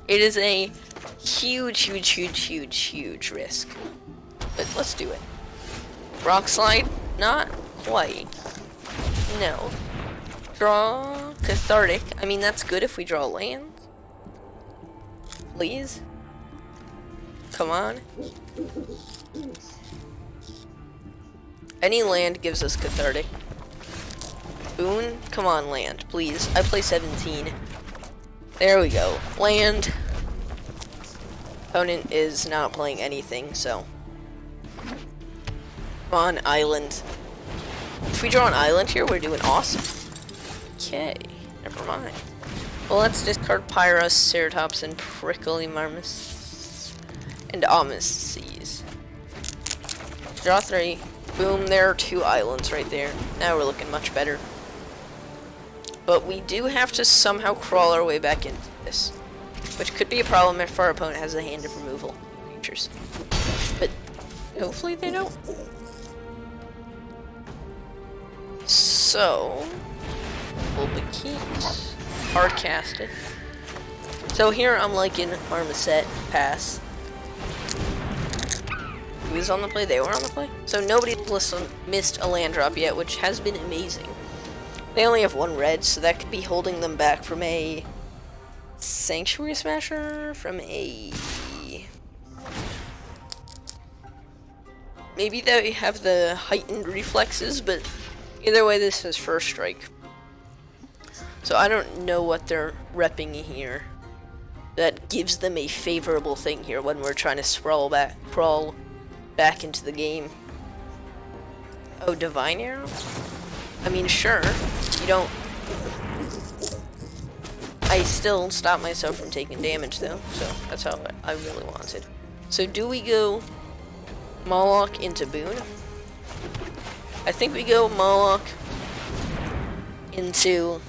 It is a huge risk. But let's do it. Rock Slide? Not quite. No. Draw Cathartic. I mean, that's good if we draw land. Please? Come on. Any land gives us Cathartic. Boon? Come on, land, please. I play 17. There we go. Land. Opponent is not playing anything, so. Come on, island. If we draw an island here, we're doing awesome. Okay, never mind. Well, let's discard Pyros, Ceratops, and Prickly Marmus. And Ominous Seas. Draw 3. Boom, there are 2 islands right there. Now we're looking much better. But we do have to somehow crawl our way back into this. Which could be a problem if our opponent has a hand of removal creatures. But hopefully they don't. So, we'll be hard casted. So here I'm liking Marmoset, pass. Who was on the play? They were on the play? So nobody missed a land drop yet, which has been amazing. They only have 1 red, so that could be holding them back from a Sanctuary Smasher, from a Maybe they have the heightened reflexes, but either way, this is first strike. So I don't know what they're repping here that gives them a favorable thing here when we're trying to crawl back into the game. Oh, Divine Arrow? I mean, sure. You don't... I still stop myself from taking damage, though, so that's how I really wanted. So do we go Moloch into Boone? I think we go Moloch into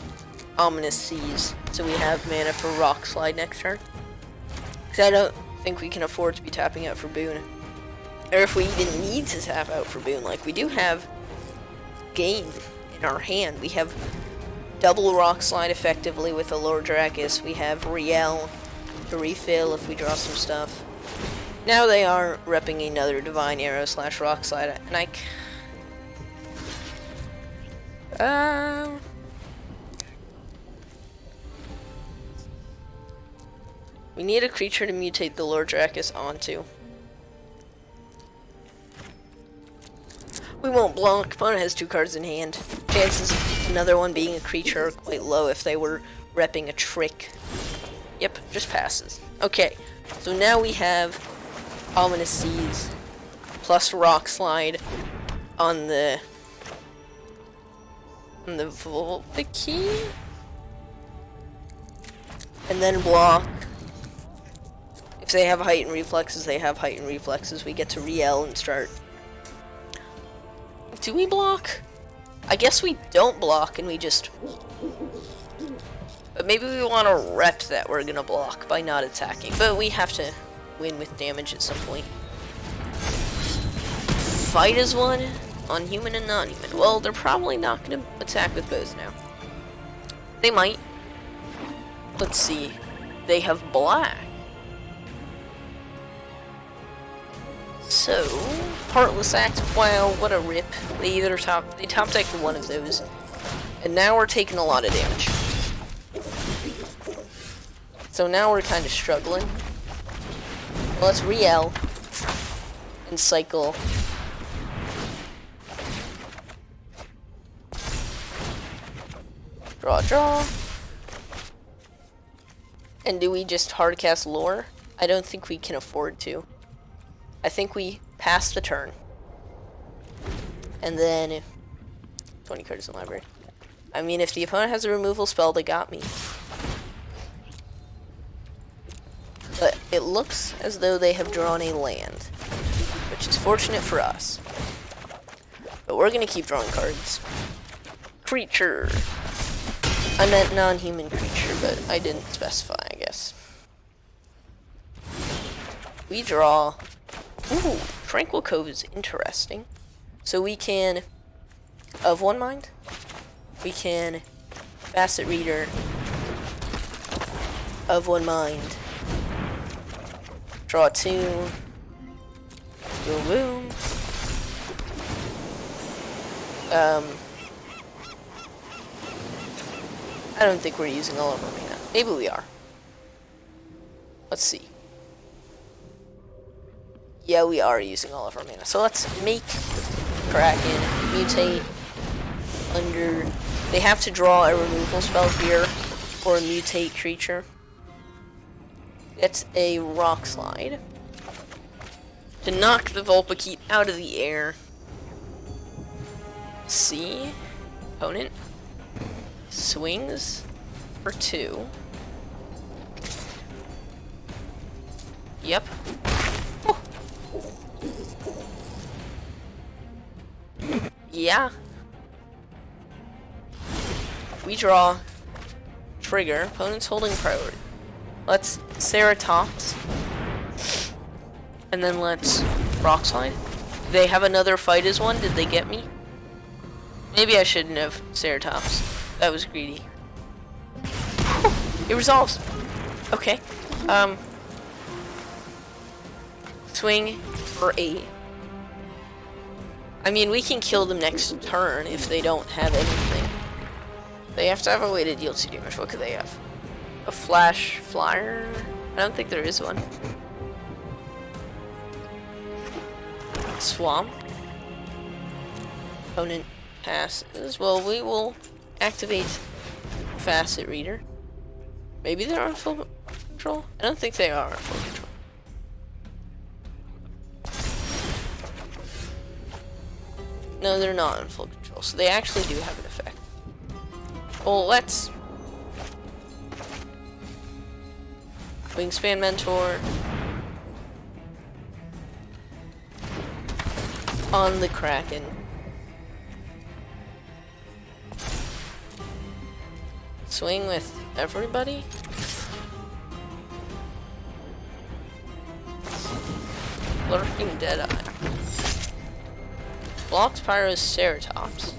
Ominous Seas, so we have mana for Rock Slide next turn. Because I don't think we can afford to be tapping out for Boone. Or if we even need to tap out for Boone, like we do have game in our hand. We have double Rock Slide effectively with a Lord Drakus. We have Rielle to refill if we draw some stuff. Now they are repping another Divine Arrow / Rock Slide, and we need a creature to mutate the Lord Drakus onto. We won't block. Opponent has 2 cards in hand. Chances of another one being a creature are quite low if they were repping a trick. Yep, just passes. Okay, so now we have Ominous Seas plus Rock Slide on the Volpiki, and then block. If they have heightened reflexes, they have heightened reflexes. We get to Rielle and start. Do we block? I guess we don't block and we just... But maybe we want to rep that we're gonna block by not attacking. But we have to win with damage at some point. Fight as one on human and non-human. Well, they're probably not gonna attack with bows now. They might. Let's see. They have black. So, Heartless Act, wow, what a rip. They top decked one of those. And now we're taking a lot of damage. So now we're kind of struggling. Well, let's Rielle and cycle. Draw. And do we just hardcast Lore? I don't think we can afford to. I think we pass the turn. And then 20 cards in library. I mean, if the opponent has a removal spell, they got me. But it looks as though they have drawn a land, which is fortunate for us. But we're gonna keep drawing cards. Creature. I meant non-human creature, but I didn't specify, I guess. We draw... Ooh, Tranquil Cove is interesting. So we can, of one mind, we can Facet Reader, of one mind, draw 2, boom boom. I don't think we're using all of our mana. Maybe we are. Let's see. Yeah, we are using all of our mana. So let's make Kraken mutate under... They have to draw a removal spell here, or a mutate creature. It's a Rock Slide to knock the Volpiki out of the air. See? Opponent swings for 2. Yep. Yeah. We draw. Trigger. Opponent's holding priority. Let's Ceratops. And then let's Rock Slide. They have another fight as one. Did they get me? Maybe I shouldn't have Ceratops. That was greedy. It resolves. Okay. Swing for 8. I mean, we can kill them next turn if they don't have anything. They have to have a way to deal 2 damage. What could they have? A Flash Flyer? I don't think there is one. Swamp. Opponent passes. Well, we will activate Facet Reader. Maybe they're on full control? I don't think they are on full control. No, they're not in full control, so they actually do have an effect. Well, let's... Wingspan Mentor. On the Kraken. Swing with everybody? Lurking Deadeye. Blocks Pyro's Ceratops.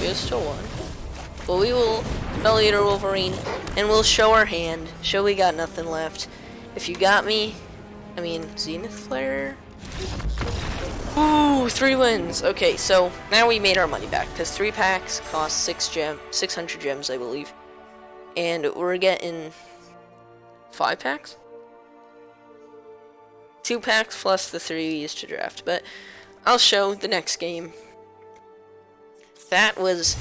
Goes to 1. Well, we will Spell Eater Wolverine, and we'll show our hand. Show we got nothing left. If you got me, I mean, Zenith Flare. Ooh, 3 wins. Okay, so now we made our money back, because 3 packs cost 600 gems, I believe. And we're getting 5 packs? 2 packs plus the 3 we used to draft, but I'll show the next game. That was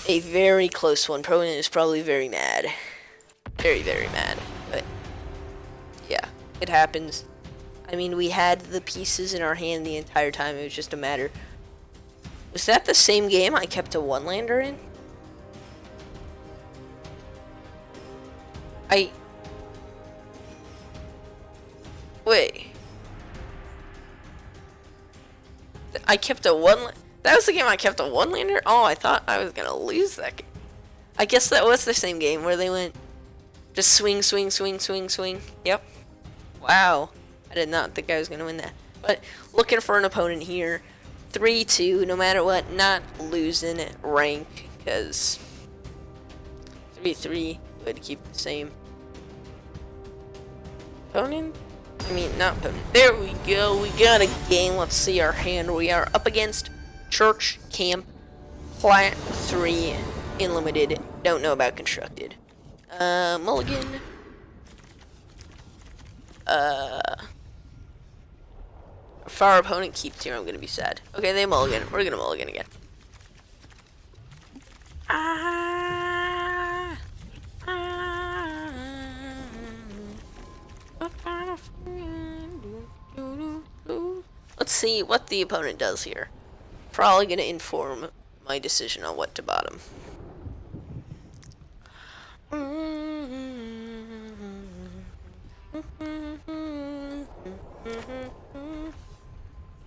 a very close one. Pronan is probably very mad. Very, very mad. But, yeah, it happens. I mean, we had the pieces in our hand the entire time. It was just a matter. Was that the same game I kept a 1-lander in? Wait. I kept a 1... That was the game I kept a 1-lander? Oh, I thought I was gonna lose that game. I guess that was the same game where they went... Just swing, swing, swing, swing, swing. Yep. Wow. I did not think I was gonna win that. But, looking for an opponent here. 3-2, no matter what. Not losing rank, because... 3-3 would keep the same. Opponent? I mean, not opponent. There we go. We got a game. Let's see our hand. We are up against Church Camp Plat 3 in Limited. Don't know about Constructed. Mulligan. If our opponent keeps here, I'm gonna be sad. Okay, they mulligan. We're gonna mulligan again. Let's see what the opponent does here. Probably gonna inform my decision on what to bottom.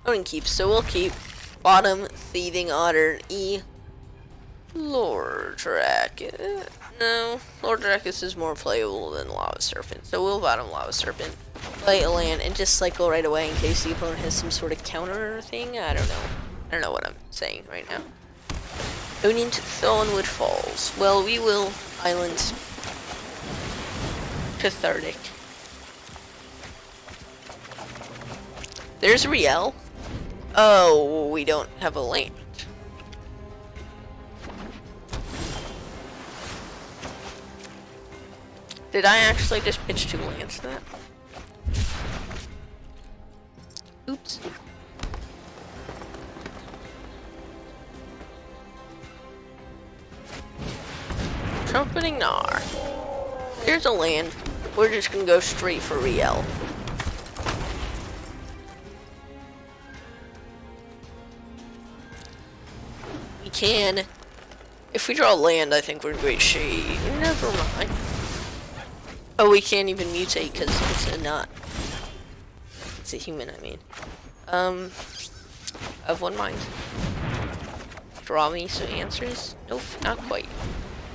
Opponent keeps, so we'll keep bottom Thieving Otter E. Lord Dracus. No, Lord Dracus is more playable than Lava Serpent, so we'll bottom Lava Serpent. Play a land and just cycle right away in case the opponent has some sort of counter thing. I don't know. I don't know what I'm saying right now. Opponent Thornwood Falls. Well, we will island Cathartic. There's Rielle. Oh, we don't have a land. Did I actually just pitch 2 lands to that? Oops. Trumpeting Gnar. Here's a land. We're just gonna go straight for Rielle. We can. If we draw land, I think we're in great shape. Never mind. Oh, we can't even mutate because it's a not. It's a human, I mean. Of one mind. Draw me some answers? Nope, not quite.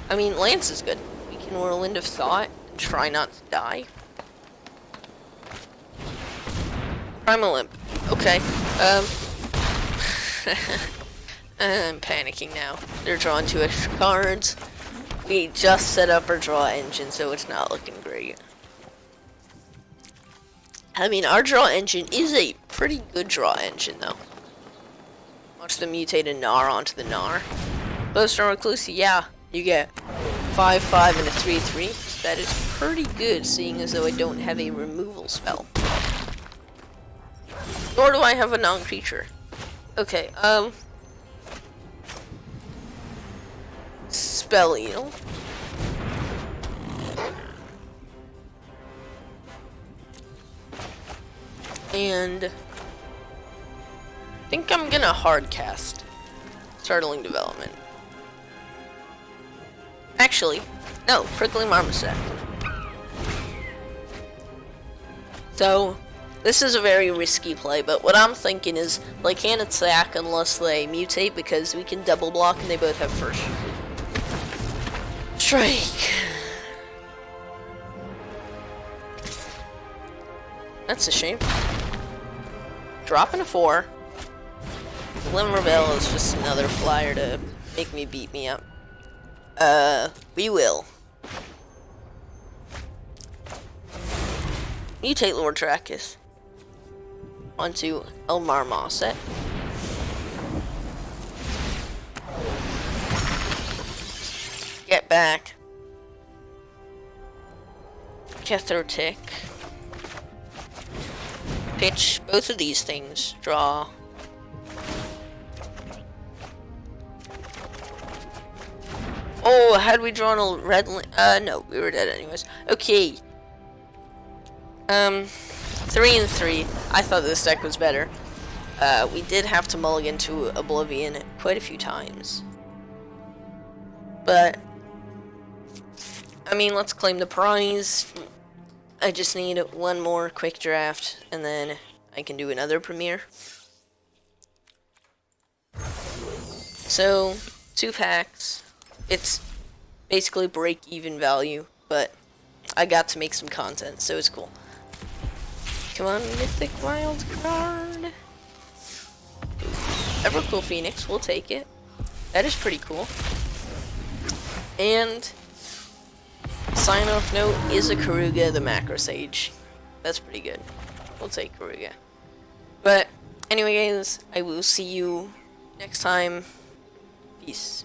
I mean, Lance is good. We can Whirlwind of Thought and try not to die. Primal Imp. Okay. I'm panicking now. They're drawing 2 extra cards. We just set up our draw engine, so it's not looking great. I mean, our draw engine is a pretty good draw engine, though. Watch the mutated Gnar onto the Gnar. Bowstar Recluse, yeah, you get 5/5 and a 3/3. That is pretty good, seeing as though I don't have a removal spell. Nor do I have a non-creature. Okay, Spell Eel. And I think I'm gonna hard cast Startling Development. Actually, no, Prickly Marmoset. So, this is a very risky play, but what I'm thinking is they can't attack unless they mutate because we can double block and they both have first strike. That's a shame. Dropping a 4. Glimmer Bell is just another flyer to make me beat me up. We will. Mutate Lord Trackus onto Elmar Mosset. Get back. Kethertic. Pitch both of these things. Draw. Oh, had we drawn a red no, we were dead anyways. Okay. 3 and 3. I thought this deck was better. We did have to mulligan to Oblivion quite a few times. But, I mean, let's claim the prize. I just need one more quick draft, and then I can do another premiere. So, 2 packs. It's basically break-even value, but I got to make some content, so it's cool. Come on, Mythic Wild Card. Evercool Phoenix, we'll take it. That is pretty cool. And sign-off note is a Karuga the Macro Sage. That's pretty good. We'll take Karuga. But anyway, guys, I will see you next time. Peace.